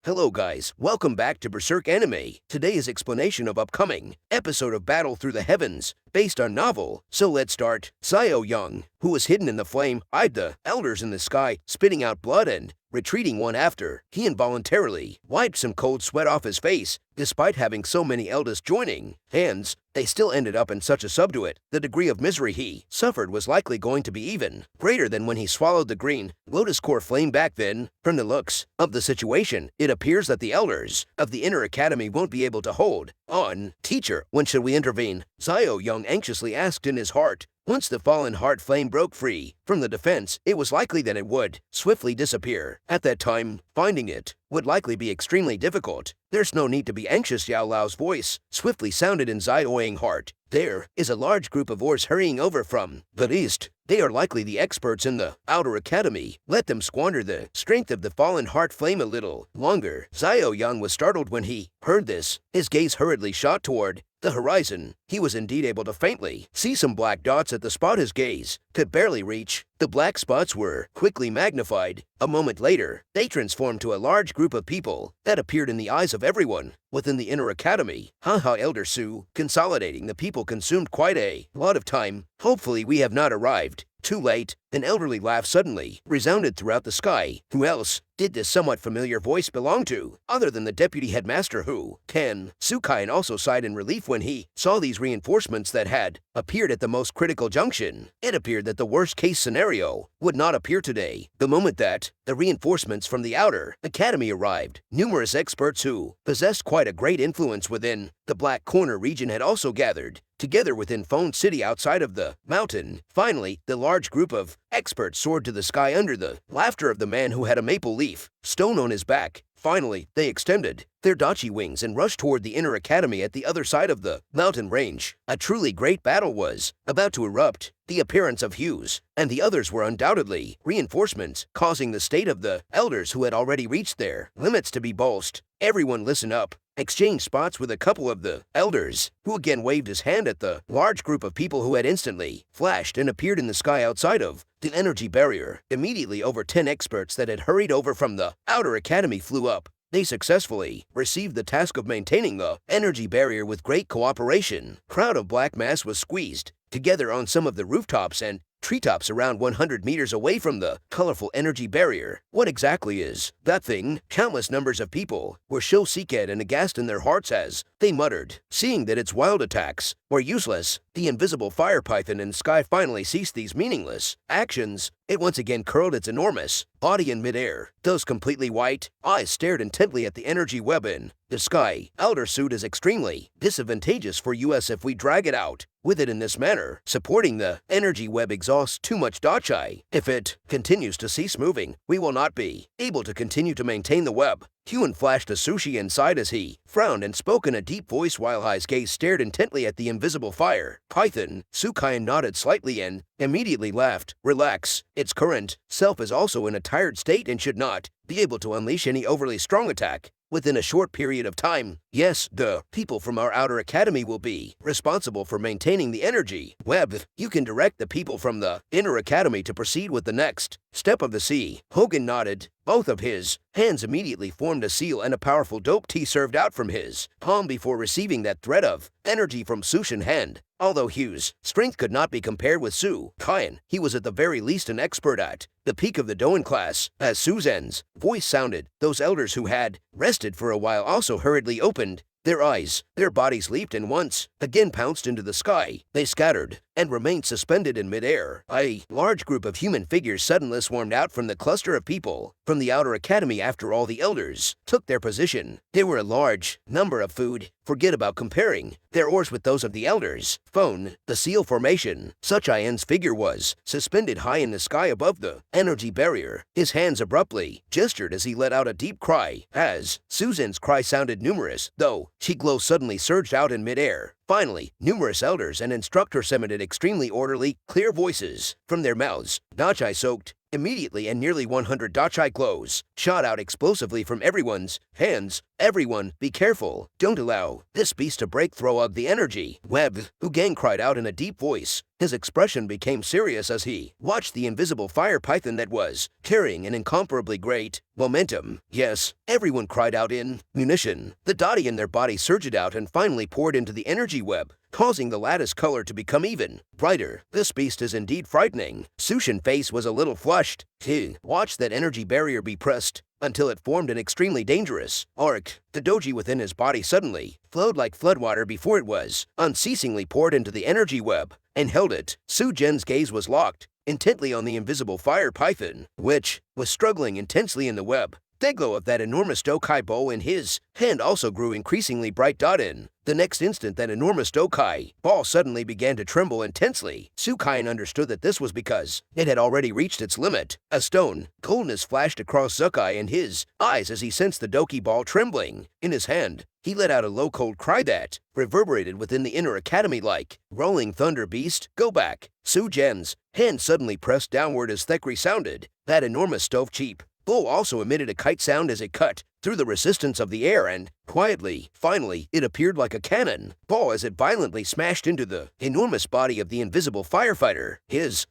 Hello guys, welcome back to Berserk Anime. Today is explanation of upcoming episode of Battle Through the Heavens, based on novel. So let's start. Xiao Young, who was hidden in the flame, eyed the elders in the sky, spitting out blood and retreating one after. He involuntarily wiped some cold sweat off his face. Despite having so many elders joining hands, they still ended up in such a subdued. The degree of misery he suffered was likely going to be even greater than when he swallowed the green lotus core flame back then. From the looks of the situation, it appears that the elders of the inner academy won't be able to hold on. Teacher, when should we intervene? Xiao Young anxiously asked in his heart. Once the fallen heart flame broke free from the defense, it was likely that it would swiftly disappear. At that time, finding it would likely be extremely difficult. There's no need to be anxious, Yao Lao's voice swiftly sounded in Xiaoyang's heart. There is a large group of Ors hurrying over from the east. They are likely the experts in the outer academy. Let them squander the strength of the fallen heart flame a little longer. Xiao Yang was startled when he heard this. His gaze hurriedly shot toward the horizon. He was indeed able to faintly see some black dots at the spot his gaze could barely reach. The black spots were quickly magnified. A moment later, they transformed to a large group of people that appeared in the eyes of everyone within the inner academy. Haha, Elder Su, consolidating the people consumed quite a lot of time. Hopefully we have not arrived too late. An elderly laugh suddenly resounded throughout the sky. Who else did this somewhat familiar voice belong to, other than the deputy headmaster who can? Sukain also sighed in relief when he saw these reinforcements that had appeared at the most critical junction. It appeared that the worst-case scenario would not appear today. The moment that the reinforcements from the outer academy arrived, numerous experts who possessed quite a great influence within the Black Corner region had also gathered together within Phone City outside of the mountain. Finally, the large group of experts soared to the sky under the laughter of the man who had a maple leaf stone on his back. Finally, they extended their dachi wings and rushed toward the inner academy at the other side of the mountain range. A truly great battle was about to erupt. The appearance of Hughes and the others were undoubtedly reinforcements, causing the state of the elders who had already reached their limits to be bolstered. Everyone listen up. Exchanged spots with a couple of the elders, who again waved his hand at the large group of people who had instantly flashed and appeared in the sky outside of the energy barrier. Immediately, over 10 experts that had hurried over from the outer academy flew up. They successfully received the task of maintaining the energy barrier with great cooperation. Crowd of black mass was squeezed together on some of the rooftops and treetops around 100 meters away from the colorful energy barrier. What exactly is that thing? Countless numbers of people were seeked and aghast in their hearts as they muttered. Seeing that its wild attacks were useless, the invisible fire python in the sky finally ceased these meaningless actions. It once again curled its enormous body in midair. Those completely white eyes stared intently at the energy web in the sky. Elder Suit is extremely disadvantageous for us if we drag it out with it in this manner. Supporting the energy web exhausts too much dachi. If it continues to cease moving, we will not be able to continue to maintain the web. Huan flashed a sushi inside as he frowned and spoke in a deep voice while his gaze stared intently at the invisible fire python. Sukain nodded slightly and immediately laughed. Relax. Its current self is also in a tired state and should not be able to unleash any overly strong attack within a short period of time. Yes, the people from our outer academy will be responsible for maintaining the energy web. You can direct the people from the inner academy to proceed with the next step of the sea. Hogan nodded. Both of his hands immediately formed a seal and a powerful dope tea served out from his palm before receiving that thread of energy from Sushin's hand. Although Hughes' strength could not be compared with Su Kyan, he was at the very least an expert at the peak of the Doan class. As Suzanne's voice sounded, those elders who had rested for a while also hurriedly opened their eyes. Their bodies leaped and once again pounced into the sky. They scattered and remained suspended in midair. A large group of human figures suddenly swarmed out from the cluster of people from the outer academy after all the elders took their position. There were a large number of food. Forget about comparing their oars with those of the elders. Phone, the seal formation. Suchayan's figure was suspended high in the sky above the energy barrier. His hands abruptly gestured as he let out a deep cry. As Susan's cry sounded numerous, though, chi glow suddenly surged out in midair. Finally, numerous elders and instructors emitted extremely orderly, clear voices from their mouths. Dachi-soaked Immediately and nearly 100 dachai glows shot out explosively from everyone's hands. Everyone, be careful. Don't allow this beast to break through of the energy web. Hugang cried out in a deep voice. His expression became serious as he watched the invisible fire python that was carrying an incomparably great momentum. Yes, everyone cried out in munition. The dotty in their body surged out and finally poured into the energy web, causing the lattice color to become even brighter. This beast is indeed frightening. Sushin's face was a little flushed. He watched that energy barrier be pressed until it formed an extremely dangerous arc. The doji within his body suddenly flowed like floodwater before it was unceasingly poured into the energy web and held it. Su Gen's gaze was locked intently on the invisible fire python, which was struggling intensely in the web. The glow of that enormous Dokai bow in his hand also grew increasingly bright. In the next instant, that enormous Dokai ball suddenly began to tremble intensely. Sukain understood that this was because it had already reached its limit. A stone coldness flashed across Zukai and his eyes as he sensed the Doki ball trembling in his hand. He let out a low cold cry that reverberated within the inner academy like rolling thunder. Beast, go back. Su Gen's hand suddenly pressed downward as Thekri sounded. That enormous stove cheap bow also emitted a kite sound as it cut through the resistance of the air and, quietly, finally, it appeared like a cannon ball as it violently smashed into the enormous body of the invisible firefighter.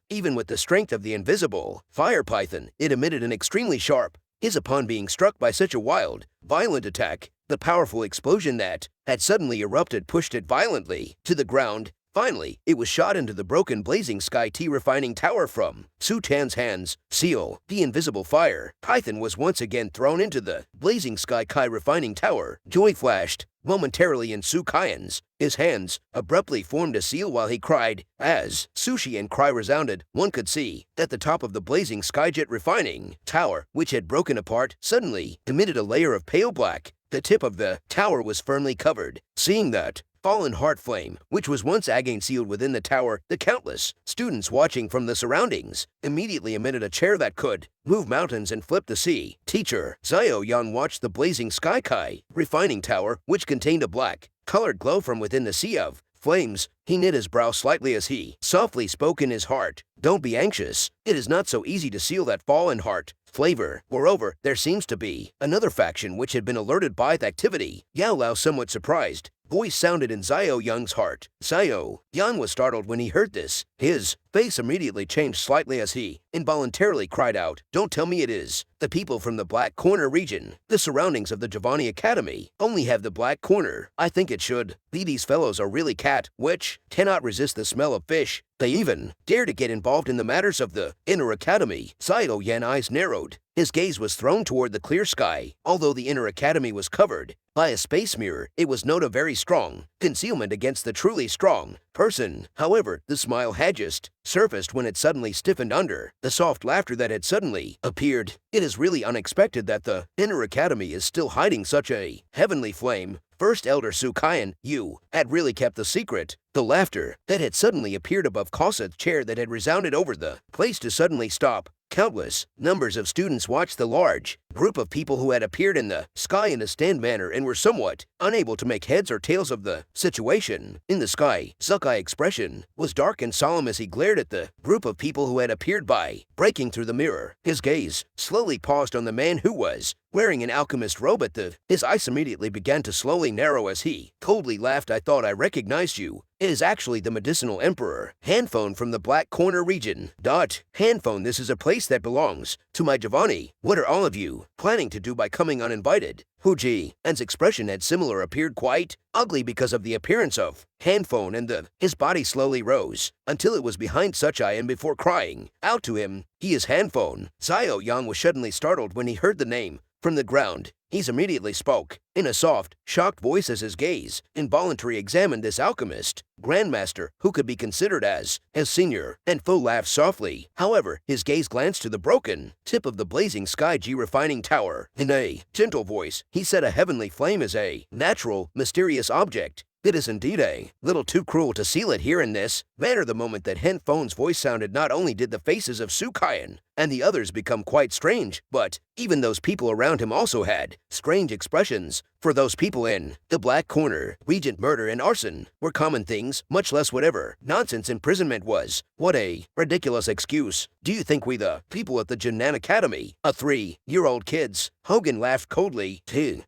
Even with the strength of the invisible fire python, it emitted an extremely sharp hiss upon being struck by such a wild, violent attack. The powerful explosion that had suddenly erupted pushed it violently to the ground. Finally, it was shot into the broken blazing sky tea refining tower from Su Tan's hands. Seal, the invisible fire python, was once again thrown into the blazing sky kai refining tower. Joy flashed momentarily in Su Kaien's. His hands abruptly formed a seal while he cried. As sushi and cry resounded, one could see that the top of the blazing skyjet refining tower, which had broken apart, suddenly emitted a layer of pale black. The tip of the tower was firmly covered. Seeing that fallen heart flame, which was once again sealed within the tower, the countless students watching from the surroundings immediately emitted a chair that could move mountains and flip the sea. Teacher Xiao Yan watched the blazing sky kai refining tower, which contained a black-colored glow from within the sea of flames. He knit his brow slightly as he softly spoke in his heart. Don't be anxious. It is not so easy to seal that fallen heart flavor. Moreover, there seems to be another faction which had been alerted by the activity. Yao Lao, somewhat surprised, voice sounded in Xiao Yang's heart. Xiao Yang was startled when he heard this. His face immediately changed slightly as he involuntarily cried out, don't tell me it is the people from the Black Corner region. The surroundings of the Giovanni Academy only have the Black Corner. I think it should be these fellows are really cat, which cannot resist the smell of fish. They even dare to get involved in the matters of the inner academy. Xiao Yan's eyes narrowed. His gaze was thrown toward the clear sky. Although the inner academy was covered by a space mirror, it was not a very strong concealment against the truly strong person. However, the smile had just surfaced when it suddenly stiffened under the soft laughter that had suddenly appeared. It is really unexpected that the inner academy is still hiding such a heavenly flame. First Elder Sukayan, you had really kept the secret. The laughter that had suddenly appeared above Kosa's chair that had resounded over the place to suddenly stop. Countless numbers of students watched the large group of people who had appeared in the sky in a stand manner and were somewhat unable to make heads or tails of the situation. In the sky, Sukai's expression was dark and solemn as he glared at the group of people who had appeared by breaking through the mirror. His gaze slowly paused on the man who was wearing an alchemist robe at his eyes immediately began to slowly narrow as he coldly laughed. I thought I recognized you. It is actually the medicinal emperor, Handphone from the Black Corner region. Handphone, this is a place that belongs to my Giovanni. What are all of you planning to do by coming uninvited? Huji and's expression had similar appeared quite ugly because of the appearance of Handphone, and his body slowly rose until it was behind Suchai, and before crying out to him, he is Handphone. Xiao Yang was suddenly startled when he heard the name from the ground. He immediately spoke in a soft, shocked voice as his gaze involuntarily examined this alchemist, grandmaster, who could be considered as senior, and Fo laughed softly. However, his gaze glanced to the broken tip of the blazing sky G refining tower. In a gentle voice, he said, a heavenly flame is a natural, mysterious object. It is indeed a little too cruel to seal it here in this manner. The moment that Handphone's voice sounded, not only did the faces of Sukayan and the others become quite strange, but even those people around him also had strange expressions. For those people in the black corner, regent murder and arson were common things, much less whatever nonsense imprisonment was. What a ridiculous excuse. Do you think we the people at the Jinan Academy, a 3-year-old kids? Hogan laughed coldly,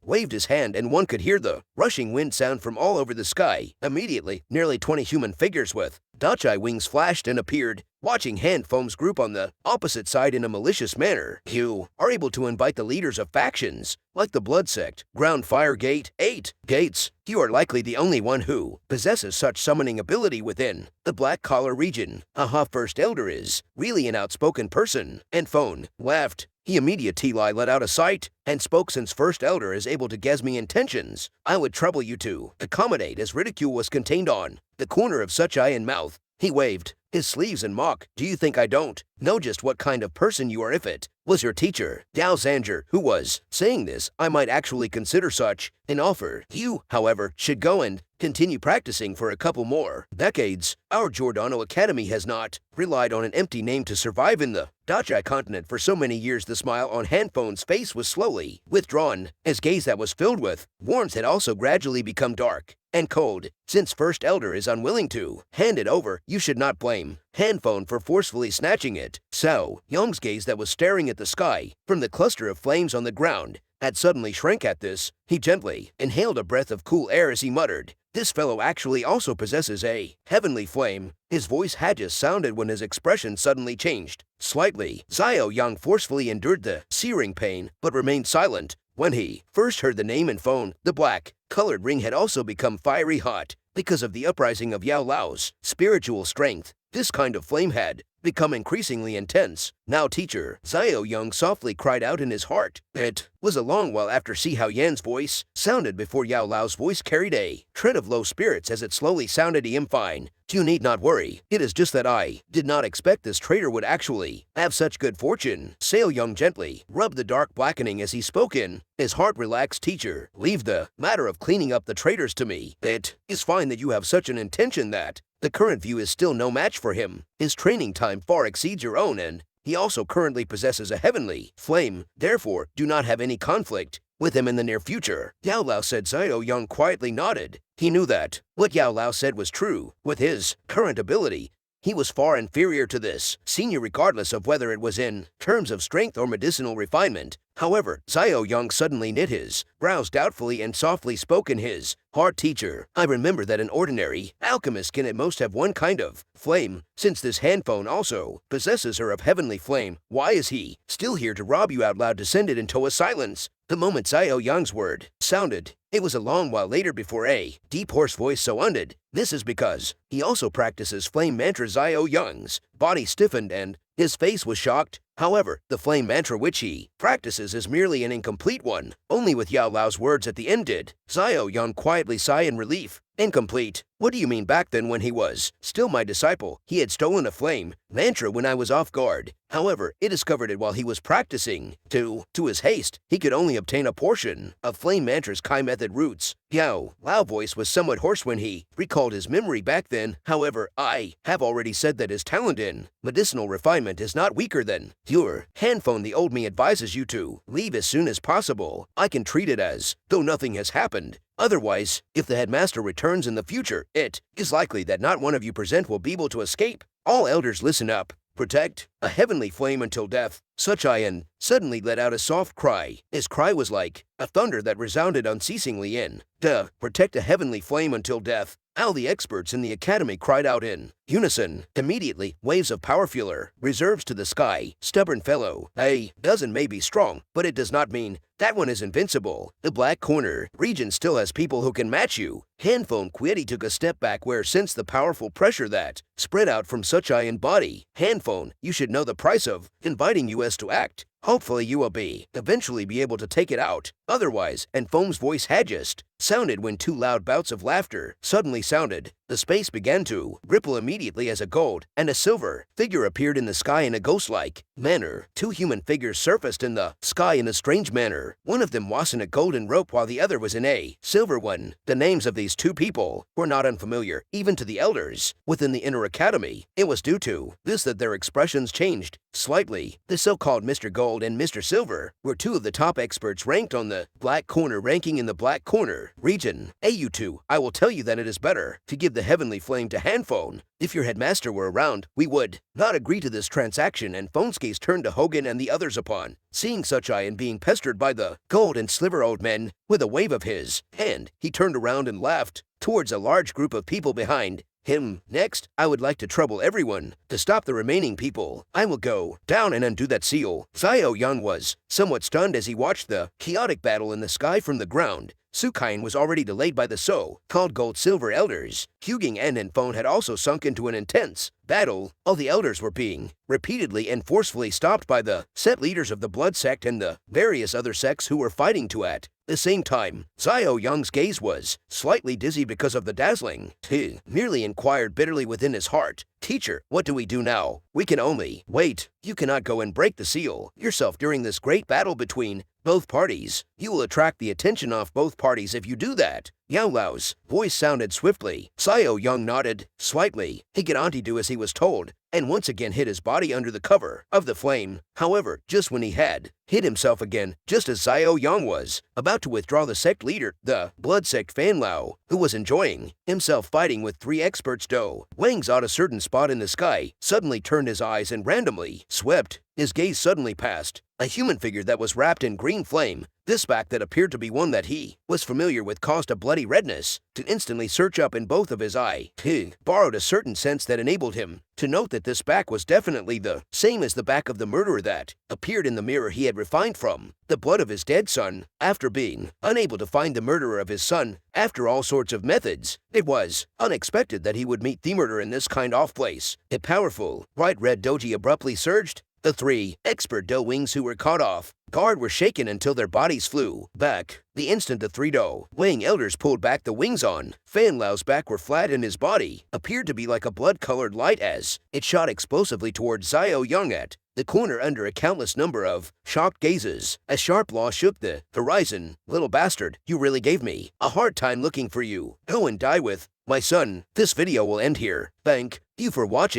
waved his hand, and one could hear the rushing wind sound from all over the sky. Immediately, nearly 20 human figures with Dachai wings flashed and appeared, watching hand foams group on the opposite side in a malicious manner. You are able to invite the leaders of factions, like the Blood Sect, Ground Fire Gate, 8 Gates. You are likely the only one who possesses such summoning ability within the Black Collar region. First Elder is really an outspoken person. And Phone laughed. He immediately let out a sight and spoke. Since First Elder is able to guess me intentions, I would trouble you to accommodate, as ridicule was contained on the corner of such eye and mouth. He waved his sleeves in mock. Do you think I don't know just what kind of person you are? If it was your teacher, Dao Zanger, who was saying this, I might actually consider such an offer. You, however, should go and continue practicing for a couple more decades. Our Giordano Academy has not relied on an empty name to survive in the Dachai continent for so many years. The smile on Handphone's face was slowly withdrawn. His gaze that was filled with warmth had also gradually become dark and cold. Since First Elder is unwilling to hand it over, you should not blame Handphone for forcefully snatching it. So, Young's gaze that was staring at the sky from the cluster of flames on the ground had suddenly shrank. At this, he gently inhaled a breath of cool air as he muttered, "This fellow actually also possesses a heavenly flame." His voice had just sounded when his expression suddenly changed slightly. Xiao Yang forcefully endured the searing pain, but remained silent. When he first heard the name and Phone, the black-colored ring had also become fiery hot because of the uprising of Yao Lao's spiritual strength. This kind of flame had become increasingly intense. Now teacher, Xiao Yang softly cried out in his heart. It was a long while after Xiao Yan's voice sounded before Yao Lao's voice carried a tread of low spirits as it slowly sounded. I am fine. You need not worry. It is just that I did not expect this traitor would actually have such good fortune. Xiao Yang gently rubbed the dark blackening as he spoke in his heart. Relaxed teacher, leave the matter of cleaning up the traitors to me. It is fine that you have such an intention. That the current view is still no match for him. His training time far exceeds your own, and he also currently possesses a heavenly flame. Therefore, do not have any conflict with him in the near future. Yao Lao said. Xiao Yang quietly nodded. He knew that what Yao Lao said was true. With his current ability, he was far inferior to this senior, regardless of whether it was in terms of strength or medicinal refinement. However, Xiao Yang suddenly knit his brows doubtfully and softly spoke in his heart. Teacher, I remember that an ordinary alchemist can at most have one kind of flame. Since this Handphone also possesses her of heavenly flame, why is he still here to rob you? Out loud descended into a silence. The moment Xiao Yang's word sounded, it was a long while later before a deep hoarse voice sounded. This is because he also practices flame mantra. Xiao Yang's body stiffened and his face was shocked. However, the flame mantra which he practices is merely an incomplete one. Only with Yao Lao's words at the end did Xiao Yang quietly sigh in relief. Incomplete? What do you mean? Back then, when he was still my disciple, he had stolen a flame mantra when I was off guard. However, he discovered it while he was practicing. To his haste, he could only obtain a portion of flame mantra's Kai method roots. Yao Lao voice was somewhat hoarse when he recalled his memory back then. However, I have already said that his talent in medicinal refinement is not weaker than your Handphone. The old me advises you to leave as soon as possible. I can treat it as though nothing has happened. Otherwise, if the headmaster returns in the future, it is likely that not one of you present will be able to escape. All elders, listen up. Protect a heavenly flame until death. Suchayan suddenly let out a soft cry. His cry was like a thunder that resounded unceasingly in protect a heavenly flame until death. All the experts in the academy cried out in unison. Immediately, waves of power fueler reserves to the sky. Stubborn fellow. A dozen may be strong, but it does not mean that one is invincible. The black corner region still has people who can match you. Handphone quietly took a step back where sensed the powerful pressure that spread out from such iron body. Handphone, you should know the price of inviting us to act. Hopefully you will eventually be able to take it out. Otherwise, and Foam's voice had just sounded when two loud bouts of laughter suddenly sounded. The space began to ripple immediately as a gold and a silver figure appeared in the sky in a ghost-like manner. Two human figures surfaced in the sky in a strange manner. One of them was in a golden rope while the other was in a silver one. The names of these two people were not unfamiliar, even to the elders within the inner academy. It was due to this that their expressions changed slightly. The so-called Mr. Gold and Mr. Silver were two of the top experts ranked on the Black Corner ranking in the Black Corner region. Hey, you two, I will tell you that it is better to give the heavenly flame to Handphone. If your headmaster were around, we would not agree to this transaction, and Phone's turned to Hogan and the others upon seeing such I and being pestered by the Gold and Sliver old men. With a wave of his hand, he turned around and laughed towards a large group of people behind him. Next, I would like to trouble everyone to stop the remaining people. I will go down and undo that seal. Xiao Yang was somewhat stunned as he watched the chaotic battle in the sky from the ground. Sukain was already delayed by the so-called Gold-Silver Elders. Huging and Phone had also sunk into an intense battle. All the elders were being repeatedly and forcefully stopped by the set leaders of the Blood Sect and the various other sects who were fighting to at the same time. Xiao Yang's gaze was slightly dizzy because of the dazzling. He merely inquired bitterly within his heart, "Teacher, what do we do now? We can only wait. You cannot go and break the seal yourself during this great battle between both parties. You will attract the attention of both parties if you do that." Yao Lao's voice sounded swiftly. Xiao Yang nodded slightly. He could only do as he was told, and once again hid his body under the cover of the flame. However, just when he had hid himself again, just as Xiao Yang was about to withdraw, the sect leader, the Blood Sect Fan Lao, who was enjoying himself fighting with 3 experts Do Wang's at a certain spot in the sky, suddenly turned his eyes and randomly swept his gaze suddenly past a human figure that was wrapped in green flame. This back that appeared to be one that he was familiar with caused a bloody redness to instantly surge up in both of his eyes. He borrowed a certain sense that enabled him to note that this back was definitely the same as the back of the murderer that appeared in the mirror he had refined from the blood of his dead son. After being unable to find the murderer of his son after all sorts of methods, it was unexpected that he would meet the murderer in this kind of place. A powerful, bright red doji abruptly surged. The 3 expert Do Wings who were caught off guard were shaken until their bodies flew back. The instant the 3 Do Wing elders pulled back the wings on Fan Lao's back were flat, and his body appeared to be like a blood-colored light as it shot explosively towards Xiao Yang at the corner under a countless number of shocked gazes. A sharp law shook the horizon. "Little bastard, you really gave me a hard time looking for you. Go and die with my son." This video will end here. Thank you for watching.